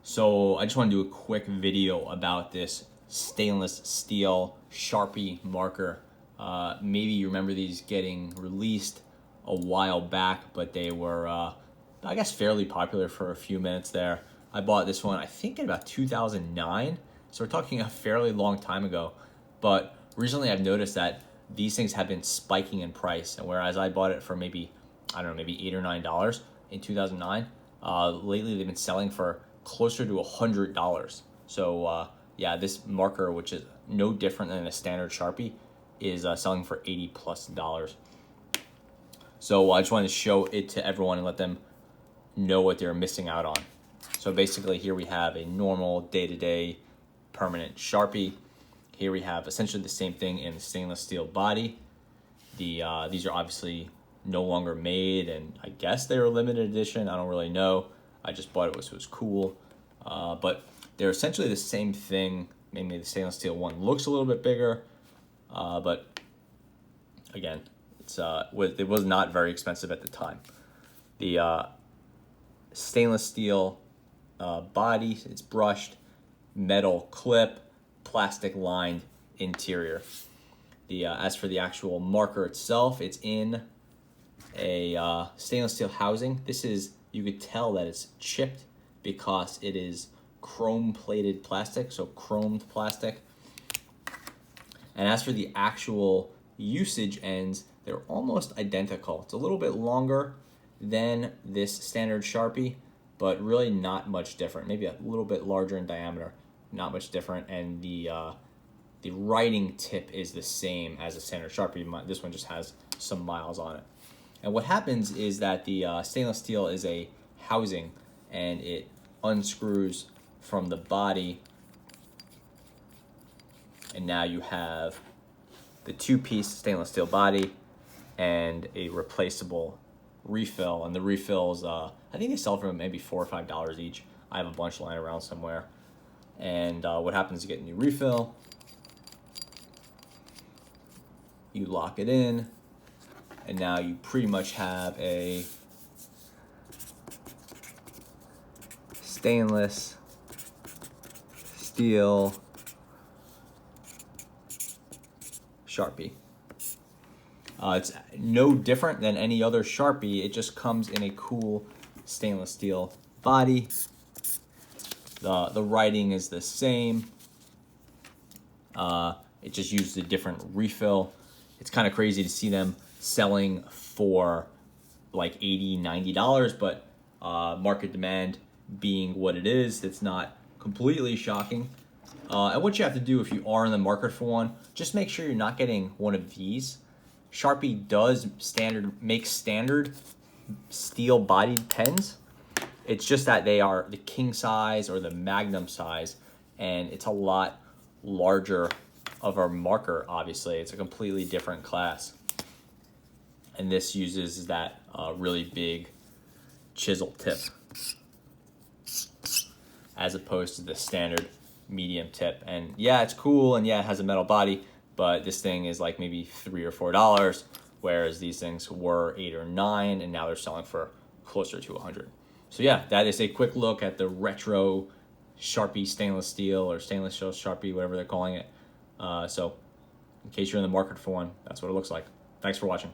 So I just want to do a quick video about this stainless steel Sharpie marker. Maybe you remember these getting released a while back, but they were, I guess, fairly popular for a few minutes there. I bought this one, I think, in about 2009. So we're talking a fairly long time ago. But recently I've noticed that these things have been spiking in price. And whereas I bought it for maybe, I don't know, maybe $8 or $9 in 2009, lately they've been selling for closer to $100. So yeah, this marker, which is no different than a standard Sharpie, is selling for $80+. So I just wanted to show it to everyone and let them know what they're missing out on. So basically here we have a normal day-to-day permanent Sharpie. Here we have essentially the same thing in the stainless steel body. These are obviously no longer made, and I guess they were limited edition. I don't really know. I just bought it because it was cool. But they're essentially the same thing. Maybe the stainless steel one looks a little bit bigger, but again, it was not very expensive at the time. The stainless steel body, it's brushed, metal clip, plastic lined interior. As for the actual marker itself, it's in a stainless steel housing. This is, you could tell that it's chipped because it is chrome plated plastic, so chromed plastic. And as for the actual usage ends, they're almost identical. It's a little bit longer than this standard Sharpie, but really not much different. Maybe a little bit larger in diameter, not much different. And the writing tip is the same as a standard Sharpie. This one just has some miles on it. And what happens is that the stainless steel is a housing, and it unscrews from the body, and now you have the two-piece stainless steel body and a replaceable refill. And the refills, I think they sell for maybe $4 or $5 each. I have a bunch lying around somewhere. And what happens is you get a new refill, you lock it in, and now you pretty much have a stainless steel Sharpie. It's no different than any other Sharpie. It just comes in a cool stainless steel body. The writing is the same. It just used a different refill. It's kind of crazy to see them selling for like $80, $90, but market demand being what it is, it's not completely shocking. And what you have to do if you are in the market for one, just make sure you're not getting one of these. Sharpie does make standard steel bodied pens. It's just that they are the king size or the magnum size, and it's a lot larger of a marker. Obviously, it's a completely different class. And this uses that really big chisel tip, as opposed to the standard medium tip. And yeah, it's cool, and yeah, it has a metal body, but this thing is like maybe $3 or $4, whereas these things were $8 or $9, and now they're selling for closer to $100. So yeah, that is a quick look at the retro Sharpie stainless steel, or stainless steel Sharpie, whatever they're calling it. So in case you're in the market for one, that's what it looks like. Thanks for watching.